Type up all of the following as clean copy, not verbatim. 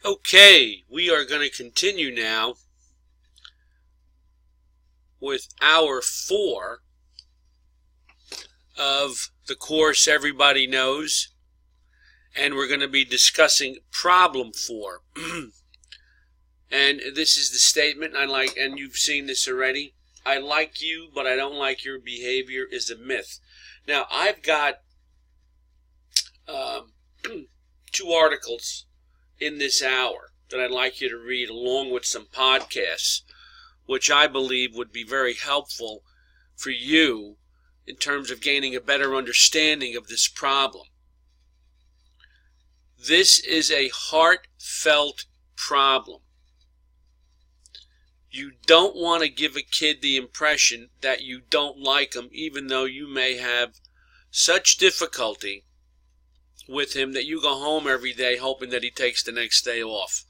Okay, we are going to continue now with hour 4 of the course everybody knows, and we're going to be discussing problem 4. And this is the statement and you've seen this already. I like you, but I don't like your behavior is a myth. Now, I've got 2 articles in this hour that I'd like you to read, along with some podcasts, which I believe would be very helpful for you in terms of gaining a better understanding of this problem. This is a heartfelt problem. You don't want to give a kid the impression that you don't like him, even though you may have such difficulty with him that you go home every day hoping that he takes the next day off.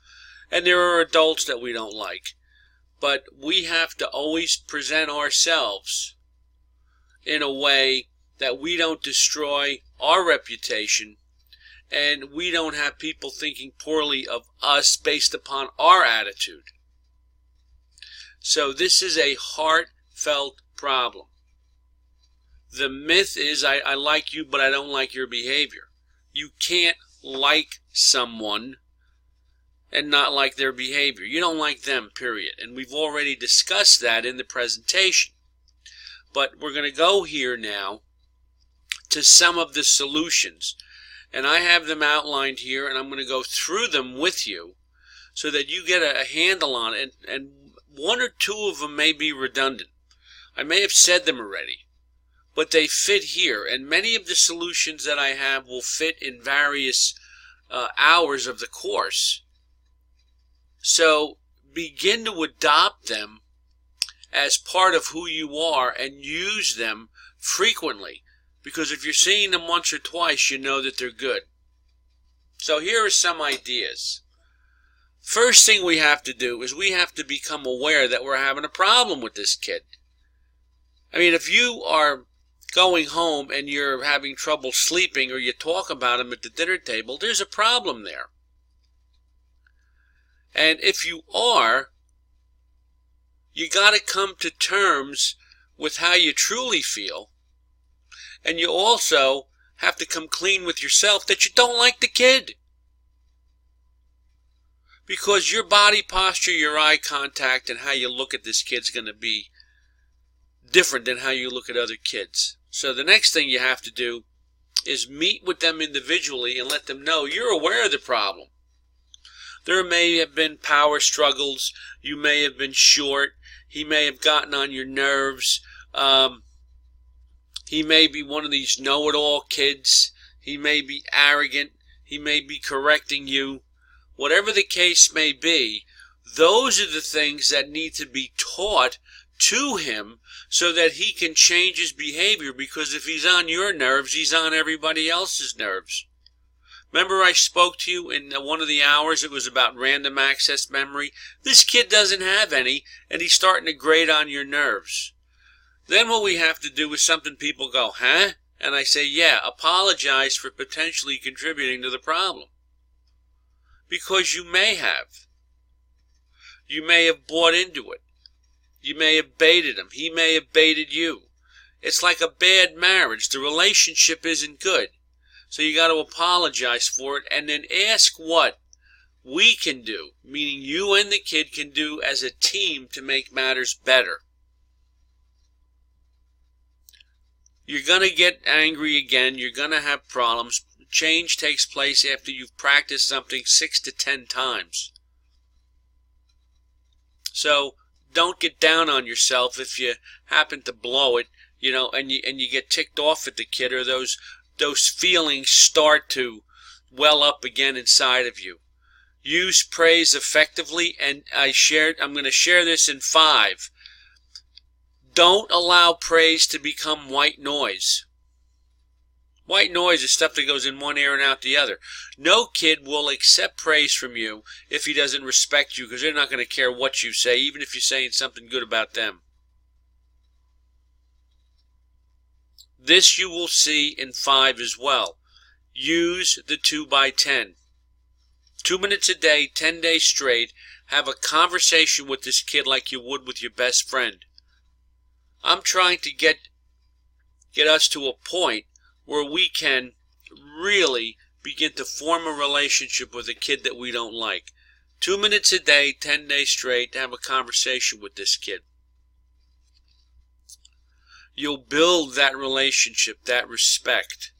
And there are adults that we don't like. But we have to always present ourselves in a way that we don't destroy our reputation and we don't have people thinking poorly of us based upon our attitude. So this is a heartfelt problem. The myth is I like you, but I don't like your behavior. You can't like someone and not like their behavior. You don't like them, period. And we've already discussed that in the presentation. But we're going to go here now to some of the solutions. And I have them outlined here, and I'm going to go through them with you so that you get a handle on it. And 1 or 2 of them may be redundant. I may have said them already, but they fit here. And many of the solutions that I have will fit in various hours of the course. So begin to adopt them as part of who you are and use them frequently. Because if you're seeing them once or twice, you know that they're good. So here are some ideas. First thing we have to do is we have to become aware that we're having a problem with this kid. I mean, if you are going home and you're having trouble sleeping, or you talk about him at the dinner table, there's a problem there. And if you are, you got to come to terms with how you truly feel. And you also have to come clean with yourself that you don't like the kid. Because your body posture, your eye contact, and how you look at this kid's going to be different than how you look at other kids. So the next thing you have to do is meet with them individually and let them know you're aware of the problem. There may have been power struggles. You may have been short. He may have gotten on your nerves. He may be one of these know-it-all kids. He may be arrogant. He may be correcting you. Whatever the case may be, those are the things that need to be taught to him so that he can change his behavior, because if he's on your nerves, he's on everybody else's nerves. Remember I spoke to you in one of the hours, it was about random access memory? This kid doesn't have any, and he's starting to grate on your nerves. Then what we have to do is something people go, huh? And I say, yeah, apologize for potentially contributing to the problem. Because you may have. You may have bought into it. You may have baited him. He may have baited you. It's like a bad marriage. The relationship isn't good. So you got to apologize for it and then ask what we can do, meaning you and the kid can do as a team to make matters better. You're going to get angry again. You're going to have problems. Change takes place after you've practiced something 6 to 10 times. So don't get down on yourself if you happen to blow it, and you get ticked off at the kid, or those feelings start to well up again inside of you. Use praise effectively, and I'm going to share this in 5. Don't allow praise to become white noise. White noise is stuff that goes in one ear and out the other. No kid will accept praise from you if he doesn't respect you, because they're not going to care what you say, even if you're saying something good about them. This you will see in 5 as well. Use the 2 by 10. 2 minutes a day, 10 days straight, have a conversation with this kid like you would with your best friend. I'm trying to get us to a point where we can really begin to form a relationship with a kid that we don't like. 2 minutes a day, 10 days straight, to have a conversation with this kid. You'll build that relationship, that respect.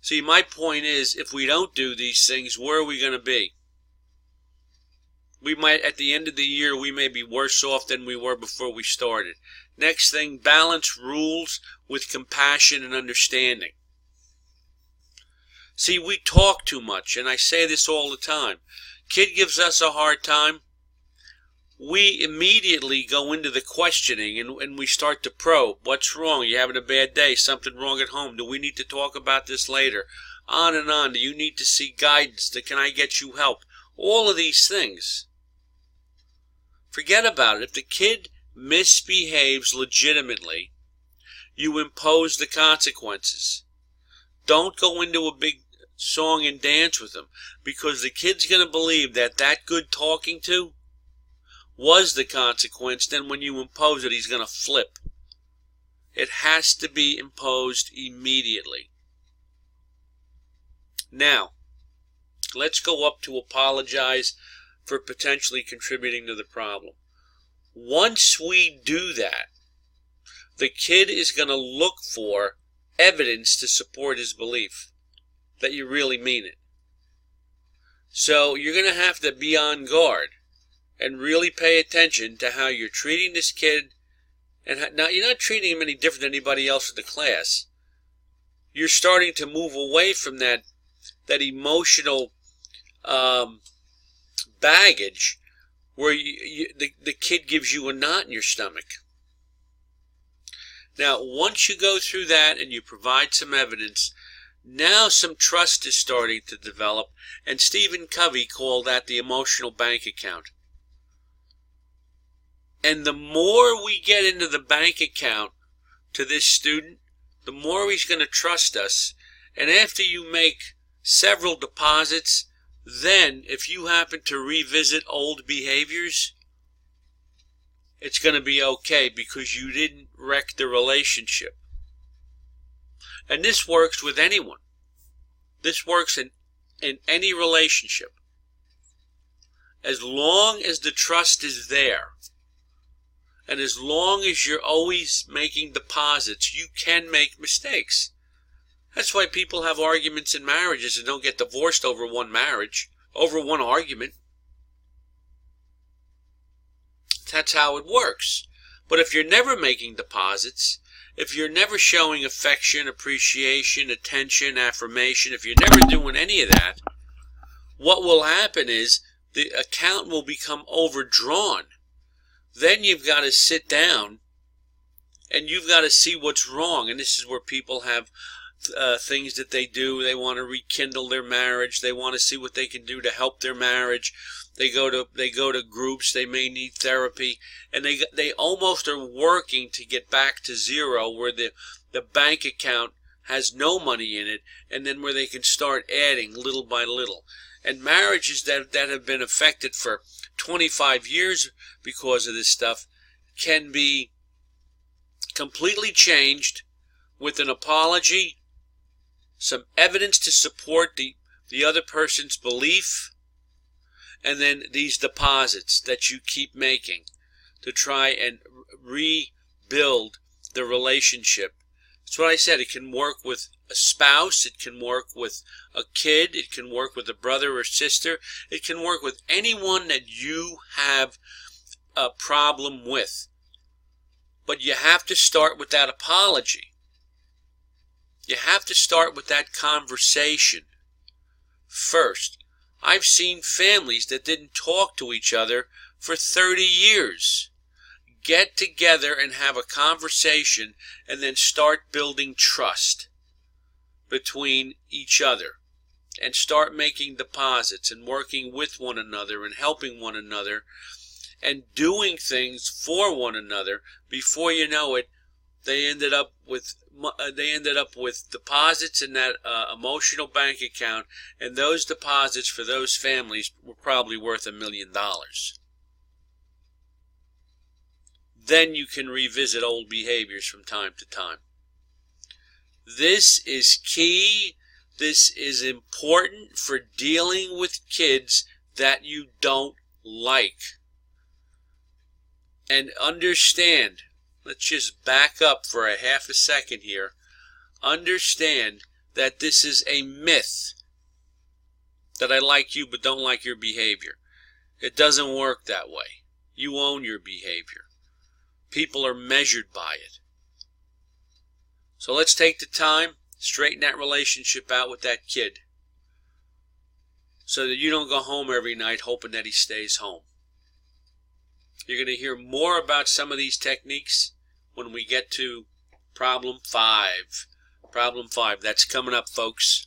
See, my point is, if we don't do these things, where are we going to be? We might, at the end of the year, we may be worse off than we were before we started. Next thing, balance rules with compassion and understanding. See, we talk too much, and I say this all the time. Kid gives us a hard time. We immediately go into the questioning, and we start to probe. What's wrong? Are you having a bad day? Something wrong at home? Do we need to talk about this later? On and on. Do you need to seek guidance? Can I get you help? All of these things. Forget about it. If the kid misbehaves legitimately, you impose the consequences. Don't go into a big song and dance with him, because the kid's going to believe that good talking to was the consequence. Then when you impose it, he's going to flip. It has to be imposed immediately. Now, let's go up to apologize for potentially contributing to the problem. Once we do that, the kid is going to look for evidence to support his belief that you really mean it. So you're going to have to be on guard and really pay attention to how you're treating this kid. And now, you're not treating him any different than anybody else in the class. You're starting to move away from that emotional baggage where the kid gives you a knot in your stomach. Now, once you go through that and you provide some evidence, now some trust is starting to develop, and Stephen Covey called that the emotional bank account. And the more we get into the bank account to this student, the more he's going to trust us. And after you make several deposits, then if you happen to revisit old behaviors, it's going to be okay because you didn't wreck the relationship. And this works with anyone. This works in any relationship. As long as the trust is there, and as long as you're always making deposits, you can make mistakes. That's why people have arguments in marriages and don't get divorced over one marriage, over one argument. That's how it works. But if you're never making deposits, if you're never showing affection, appreciation, attention, affirmation, if you're never doing any of that, what will happen is the account will become overdrawn. Then you've got to sit down and you've got to see what's wrong. And this is where people have things that they do. They want to rekindle their marriage. They want to see what they can do to help their marriage. They go to groups. They may need therapy, and they almost are working to get back to zero, where the bank account has no money in it, and then where they can start adding little by little. And marriages that have been affected for 25 years because of this stuff can be completely changed with an apology, some evidence to support the other person's belief, and then these deposits that you keep making to try and rebuild the relationship. That's what I said. It can work with a spouse. It can work with a kid. It can work with a brother or sister. It can work with anyone that you have a problem with. But you have to start with that apology. You have to start with that conversation first. I've seen families that didn't talk to each other for 30 years get together and have a conversation and then start building trust between each other and start making deposits and working with one another and helping one another and doing things for one another. Before you know it, They ended up with deposits in that emotional bank account, and those deposits for those families were probably worth $1 million. Then you can revisit old behaviors from time to time. This is key. This is important for dealing with kids that you don't like. And understand, let's just back up for a half a second here. Understand that this is a myth that I like you but don't like your behavior. It doesn't work that way. You own your behavior. People are measured by it. So let's take the time, straighten that relationship out with that kid so that you don't go home every night hoping that he stays home. You're going to hear more about some of these techniques when we get to problem 5. Problem 5, that's coming up, folks.